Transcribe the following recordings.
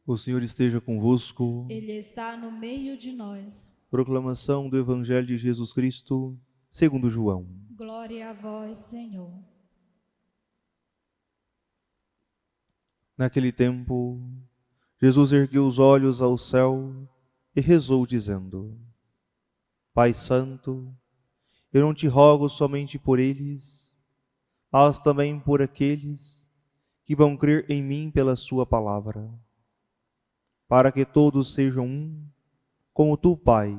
O Senhor esteja convosco. Ele está no meio de nós. Proclamação do Evangelho de Jesus Cristo, segundo João. Glória a vós, Senhor. Naquele tempo, Jesus ergueu os olhos ao céu e rezou, dizendo: Pai Santo, eu não te rogo somente por eles, mas também por aqueles que vão crer em mim pela sua palavra, para que todos sejam um, como tu, Pai,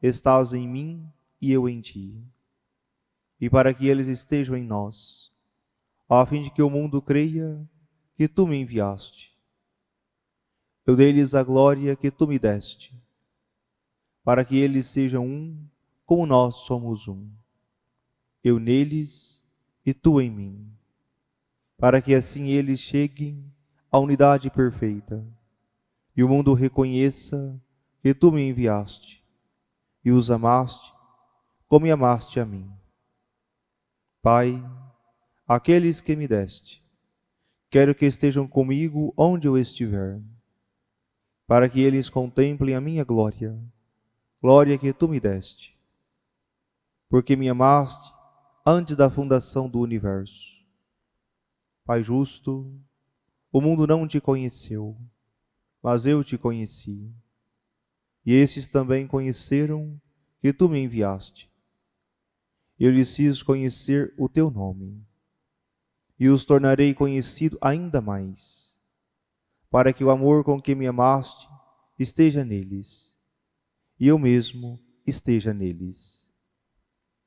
estás em mim e eu em ti, e para que eles estejam em nós, a fim de que o mundo creia que tu me enviaste. Eu dei-lhes a glória que tu me deste, para que eles sejam um, como nós somos um. Eu neles e tu em mim, para que assim eles cheguem à unidade perfeita, e o mundo reconheça que tu me enviaste, e os amaste, como me amaste a mim. Pai, aqueles que me deste, quero que estejam comigo onde eu estiver, para que eles contemplem a minha glória, glória que tu me deste, porque me amaste antes da fundação do universo. Pai justo, o mundo não te conheceu, mas eu te conheci, e esses também conheceram que tu me enviaste. Eu lhes fiz conhecer o teu nome, e os tornarei conhecido ainda mais, para que o amor com que me amaste esteja neles, e eu mesmo esteja neles.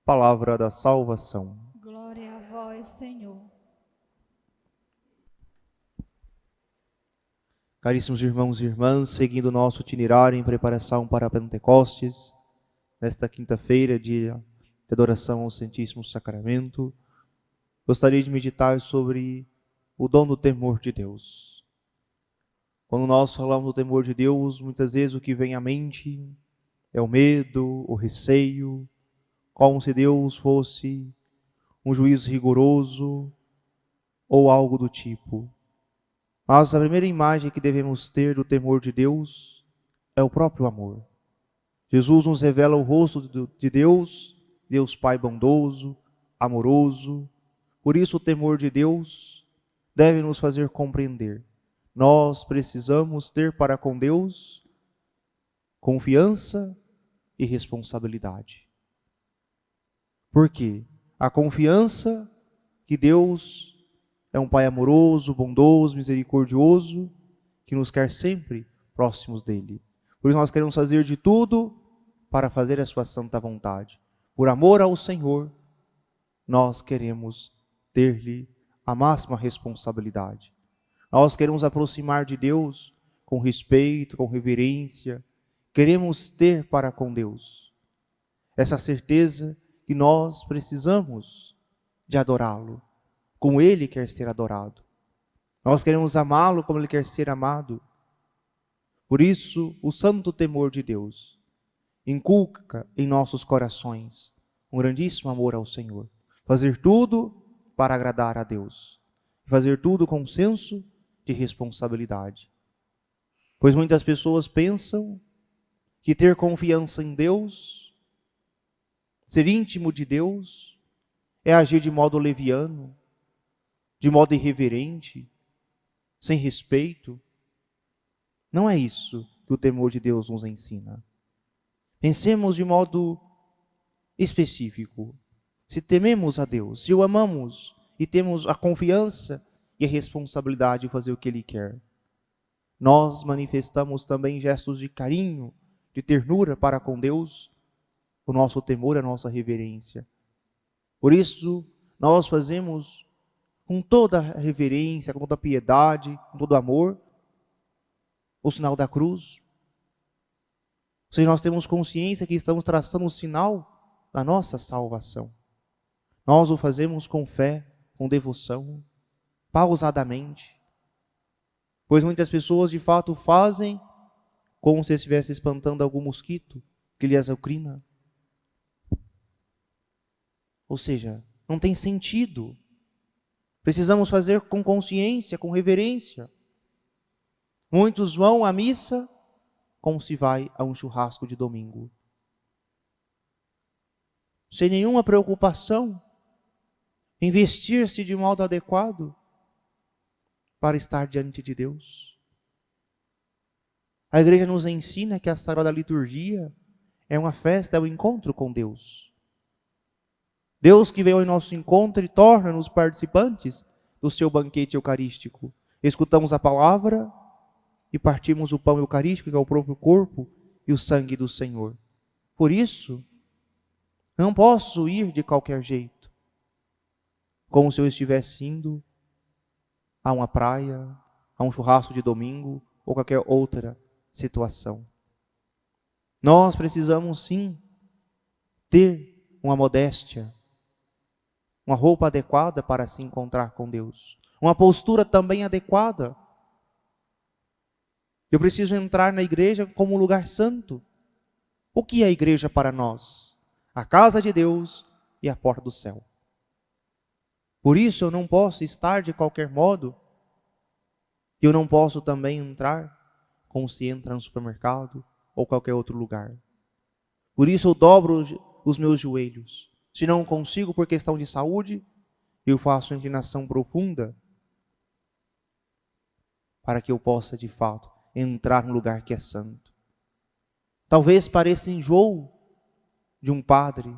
Palavra da salvação. Glória a vós, Senhor. Caríssimos irmãos e irmãs, seguindo o nosso itinerário em preparação para Pentecostes, nesta quinta-feira, dia de adoração ao Santíssimo Sacramento, gostaria de meditar sobre o dom do temor de Deus. Quando nós falamos do temor de Deus, muitas vezes o que vem à mente é o medo, o receio, como se Deus fosse um juiz rigoroso ou algo do tipo. Mas a primeira imagem que devemos ter do temor de Deus é o próprio amor. Jesus nos revela o rosto de Deus, Deus Pai bondoso, amoroso. Por isso o temor de Deus deve nos fazer compreender. Nós precisamos ter para com Deus confiança e responsabilidade. Por quê? A confiança que Deus é um Pai amoroso, bondoso, misericordioso, que nos quer sempre próximos dele. Por isso nós queremos fazer de tudo para fazer a sua santa vontade. Por amor ao Senhor, nós queremos ter-lhe a máxima responsabilidade. Nós queremos aproximar de Deus com respeito, com reverência. Queremos ter para com Deus essa certeza que nós precisamos de adorá-lo, como Ele quer ser adorado. Nós queremos amá-lo como Ele quer ser amado. Por isso, o santo temor de Deus inculca em nossos corações um grandíssimo amor ao Senhor. Fazer tudo para agradar a Deus. Fazer tudo com senso de responsabilidade. Pois muitas pessoas pensam que ter confiança em Deus, ser íntimo de Deus, é agir de modo leviano, de modo irreverente, sem respeito. Não é isso que o temor de Deus nos ensina. Pensemos de modo específico. Se tememos a Deus, se o amamos e temos a confiança e a responsabilidade de fazer o que Ele quer, nós manifestamos também gestos de carinho, de ternura para com Deus, o nosso temor, a nossa reverência. Por isso, nós fazemos com toda a reverência, com toda a piedade, com todo amor, o sinal da cruz. Ou seja, nós temos consciência que estamos traçando o sinal da nossa salvação. Nós o fazemos com fé, com devoção, pausadamente. Pois muitas pessoas de fato fazem como se estivesse espantando algum mosquito que lhe azucrina. Ou seja, não tem sentido. Precisamos fazer com consciência, com reverência. Muitos vão à missa como se vai a um churrasco de domingo, sem nenhuma preocupação em vestir-se de modo adequado para estar diante de Deus. A igreja nos ensina que a Sagrada Liturgia é uma festa, é um encontro com Deus. Deus que veio ao nosso encontro e torna-nos participantes do seu banquete eucarístico. Escutamos a palavra e partimos o pão eucarístico, que é o próprio corpo e o sangue do Senhor. Por isso, não posso ir de qualquer jeito, como se eu estivesse indo a uma praia, a um churrasco de domingo ou qualquer outra situação. Nós precisamos sim ter uma modéstia, uma roupa adequada para se encontrar com Deus, uma postura também adequada. Eu preciso entrar na igreja como um lugar santo. O que é a igreja para nós? A casa de Deus e a porta do céu. Por isso eu não posso estar de qualquer modo. Eu não posso também entrar como se entra no supermercado ou qualquer outro lugar. Por isso eu dobro os meus joelhos. Se não consigo por questão de saúde, eu faço uma inclinação profunda para que eu possa de fato entrar no lugar que é santo. Talvez pareça enjoo de um padre,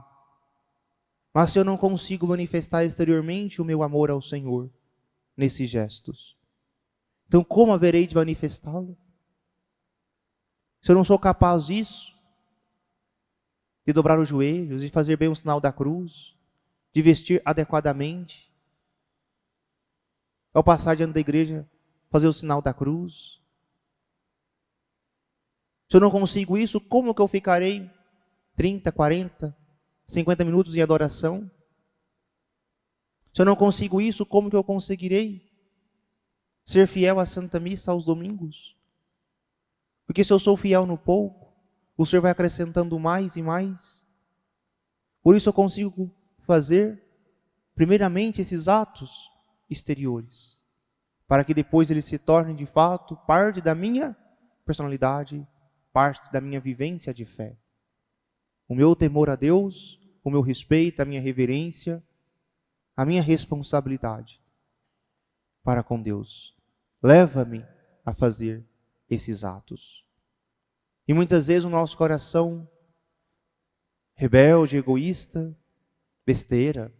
mas se eu não consigo manifestar exteriormente o meu amor ao Senhor nesses gestos, então como haverei de manifestá-lo? Se eu não sou capaz disso, de dobrar os joelhos, de fazer bem o sinal da cruz, de vestir adequadamente, ao passar diante da igreja, fazer o sinal da cruz. Se eu não consigo isso, como que eu ficarei 30, 40, 50 minutos em adoração? Se eu não consigo isso, como que eu conseguirei ser fiel à Santa Missa aos domingos? Porque se eu sou fiel no pouco, o Senhor vai acrescentando mais e mais. Por isso eu consigo fazer, primeiramente, esses atos exteriores, para que depois eles se tornem, de fato, parte da minha personalidade, parte da minha vivência de fé. O meu temor a Deus, o meu respeito, a minha reverência, a minha responsabilidade para com Deus, leva-me a fazer esses atos. E muitas vezes o nosso coração rebelde, egoísta, besteira.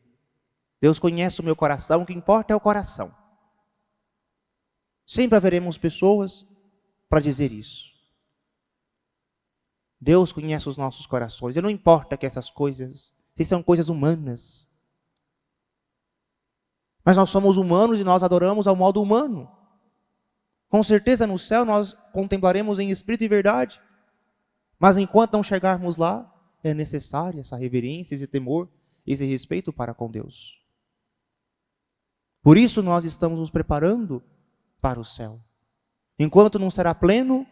Deus conhece o meu coração, o que importa é o coração. Sempre haveremos pessoas para dizer isso. Deus conhece os nossos corações. E não importa que essas coisas, se são coisas humanas. Mas nós somos humanos e nós adoramos ao modo humano. Com certeza no céu nós contemplaremos em espírito e verdade. Mas enquanto não chegarmos lá, é necessária essa reverência, esse temor, esse respeito para com Deus. Por isso nós estamos nos preparando para o céu. Enquanto não será pleno,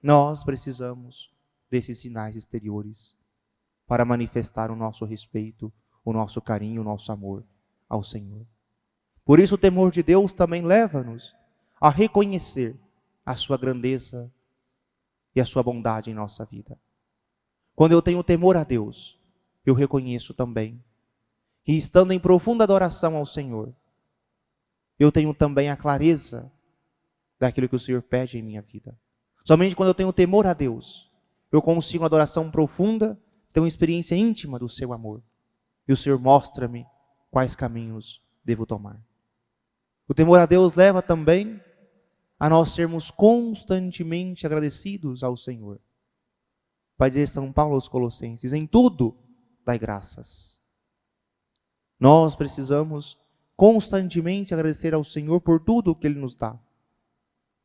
nós precisamos desses sinais exteriores para manifestar o nosso respeito, o nosso carinho, o nosso amor ao Senhor. Por isso o temor de Deus também leva-nos a reconhecer a sua grandeza e a sua bondade em nossa vida. Quando eu tenho temor a Deus, eu reconheço também que, estando em profunda adoração ao Senhor, eu tenho também a clareza daquilo que o Senhor pede em minha vida. Somente quando eu tenho temor a Deus, eu consigo uma adoração profunda, ter uma experiência íntima do seu amor. E o Senhor mostra-me quais caminhos devo tomar. O temor a Deus leva também a nós sermos constantemente agradecidos ao Senhor. Vai dizer São Paulo aos Colossenses: em tudo dai graças. Nós precisamos constantemente agradecer ao Senhor por tudo o que Ele nos dá,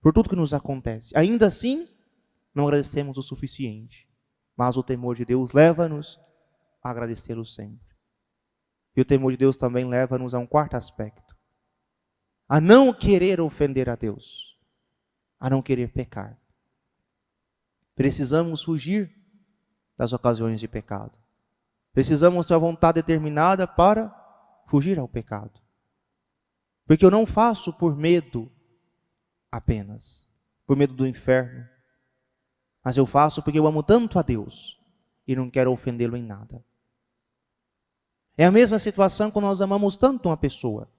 por tudo que nos acontece. Ainda assim, não agradecemos o suficiente, mas o temor de Deus leva-nos a agradecê-lo sempre. E o temor de Deus também leva-nos a um quarto aspecto: a não querer ofender a Deus, a não querer pecar. Precisamos fugir das ocasiões de pecado. Precisamos ter a vontade determinada para fugir ao pecado. Porque eu não faço por medo apenas, por medo do inferno, mas eu faço porque eu amo tanto a Deus e não quero ofendê-lo em nada. É a mesma situação quando nós amamos tanto uma pessoa.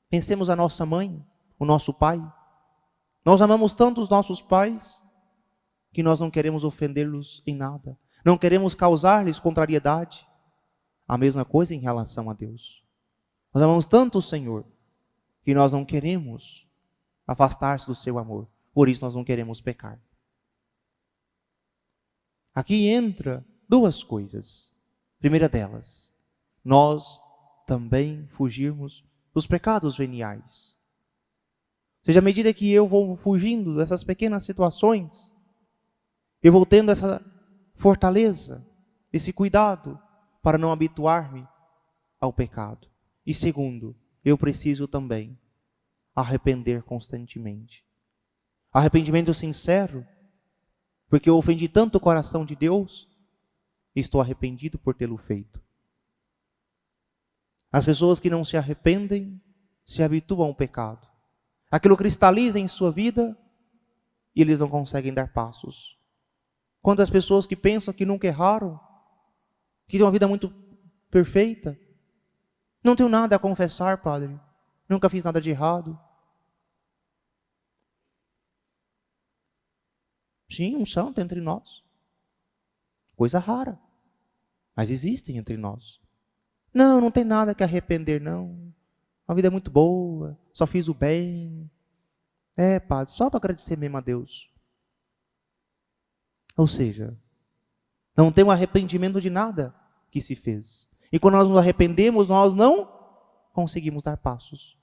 Pensemos a nossa mãe, o nosso pai. Nós amamos tanto os nossos pais que nós não queremos ofendê-los em nada. Não queremos causar-lhes contrariedade. A mesma coisa em relação a Deus. Nós amamos tanto o Senhor que nós não queremos afastar-se do seu amor. Por isso nós não queremos pecar. Aqui entra duas coisas. Primeira delas, nós também fugirmos dos pecados veniais. Ou seja, à medida que eu vou fugindo dessas pequenas situações, eu vou tendo essa fortaleza, esse cuidado para não habituar-me ao pecado. E segundo, eu preciso também arrepender constantemente. Arrependimento sincero, porque eu ofendi tanto o coração de Deus, e estou arrependido por tê-lo feito. As pessoas que não se arrependem se habituam ao pecado. Aquilo cristaliza em sua vida e eles não conseguem dar passos. Quantas pessoas que pensam que nunca erraram, que têm uma vida muito perfeita. Não tenho nada a confessar, padre. Nunca fiz nada de errado. Sim, um santo entre nós. Coisa rara. Mas existem entre nós. Não tem nada que arrepender, não. A vida é muito boa, só fiz o bem. Padre, só para agradecer mesmo a Deus. Ou seja, não tem um arrependimento de nada que se fez. E quando nós nos arrependemos, nós não conseguimos dar passos.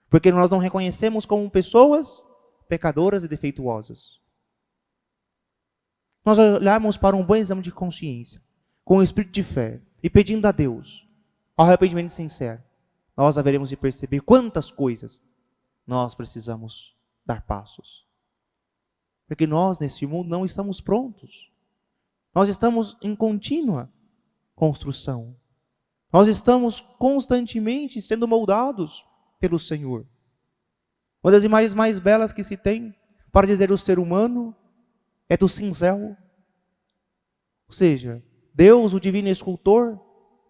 Porque nós não reconhecemos como pessoas pecadoras e defeituosas. Nós olharmos para um bom exame de consciência, com o espírito de fé, e pedindo a Deus ao arrependimento sincero, nós haveremos de perceber quantas coisas nós precisamos dar passos. Porque nós, nesse mundo, não estamos prontos. Nós estamos em contínua construção. Nós estamos constantemente sendo moldados pelo Senhor. Uma das imagens mais belas que se tem para dizer o ser humano é do cincel. Ou seja, Deus, o divino escultor,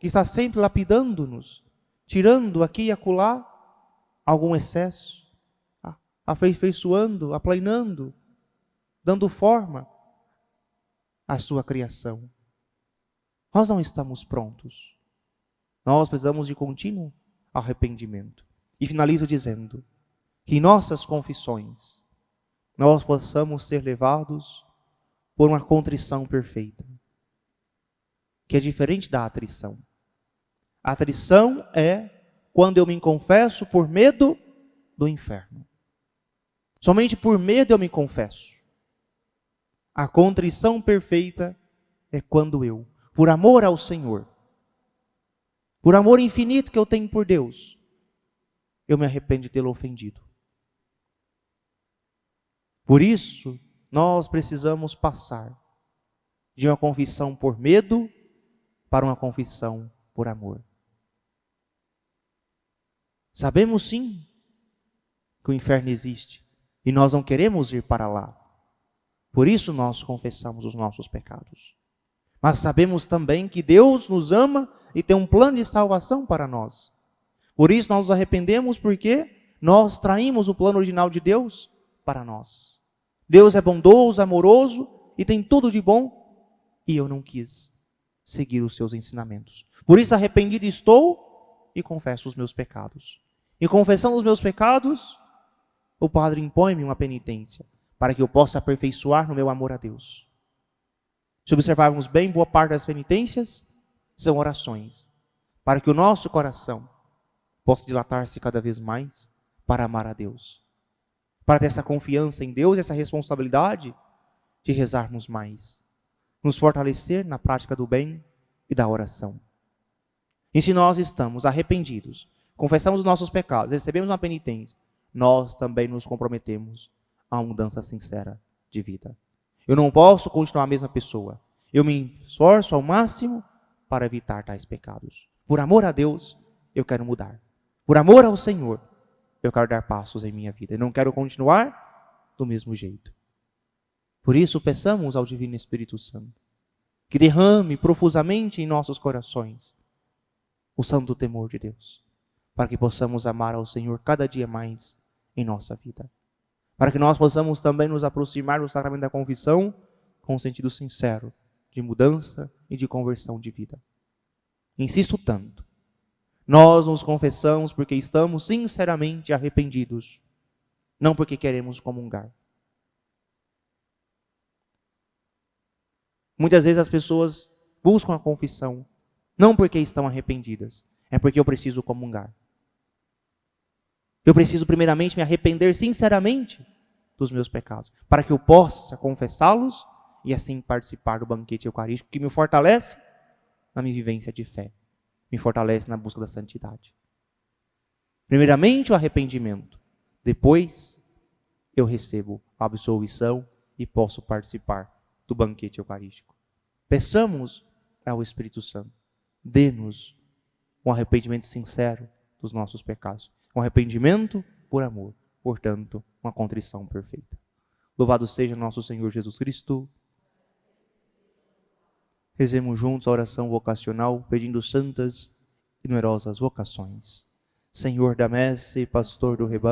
que está sempre lapidando-nos, tirando aqui e acolá algum excesso, aperfeiçoando, aplanando, dando forma à sua criação. Nós não estamos prontos. Nós precisamos de contínuo arrependimento. E finalizo dizendo que em nossas confissões nós possamos ser levados por uma contrição perfeita, que é diferente da atrição. A atrição é quando eu me confesso por medo do inferno. Somente por medo eu me confesso. A contrição perfeita é quando eu, por amor ao Senhor, por amor infinito que eu tenho por Deus, eu me arrependo de tê-lo ofendido. Por isso, nós precisamos passar de uma confissão por medo para uma confissão por amor. Sabemos sim que o inferno existe e nós não queremos ir para lá. Por isso nós confessamos os nossos pecados. Mas sabemos também que Deus nos ama e tem um plano de salvação para nós. Por isso nós nos arrependemos porque nós traímos o plano original de Deus para nós. Deus é bondoso, amoroso e tem tudo de bom e eu não quis seguir os seus ensinamentos. Por isso arrependido estou e confesso os meus pecados. E confessando os meus pecados, o Padre impõe-me uma penitência para que eu possa aperfeiçoar no meu amor a Deus. Se observarmos bem, boa parte das penitências são orações, para que o nosso coração possa dilatar-se cada vez mais para amar a Deus. Para ter essa confiança em Deus, essa responsabilidade de rezarmos mais. Nos fortalecer na prática do bem e da oração. E se nós estamos arrependidos, confessamos os nossos pecados, recebemos uma penitência, nós também nos comprometemos a uma mudança sincera de vida. Eu não posso continuar a mesma pessoa. Eu me esforço ao máximo para evitar tais pecados. Por amor a Deus, eu quero mudar. Por amor ao Senhor, eu quero dar passos em minha vida. Eu não quero continuar do mesmo jeito. Por isso, peçamos ao Divino Espírito Santo que derrame profusamente em nossos corações o santo temor de Deus, para que possamos amar ao Senhor cada dia mais em nossa vida. Para que nós possamos também nos aproximar do sacramento da confissão com um sentido sincero de mudança e de conversão de vida. Insisto tanto. Nós nos confessamos porque estamos sinceramente arrependidos, não porque queremos comungar. Muitas vezes as pessoas buscam a confissão, não porque estão arrependidas, é porque eu preciso comungar. Eu preciso primeiramente me arrepender sinceramente dos meus pecados, para que eu possa confessá-los e assim participar do banquete eucarístico que me fortalece na minha vivência de fé, me fortalece na busca da santidade. Primeiramente o arrependimento, depois eu recebo a absolvição e posso participar do banquete eucarístico. Peçamos ao Espírito Santo, dê-nos um arrependimento sincero dos nossos pecados, um arrependimento por amor, portanto, uma contrição perfeita. Louvado seja nosso Senhor Jesus Cristo. Rezemos juntos a oração vocacional, pedindo santas e numerosas vocações. Senhor da messe, pastor do rebanho,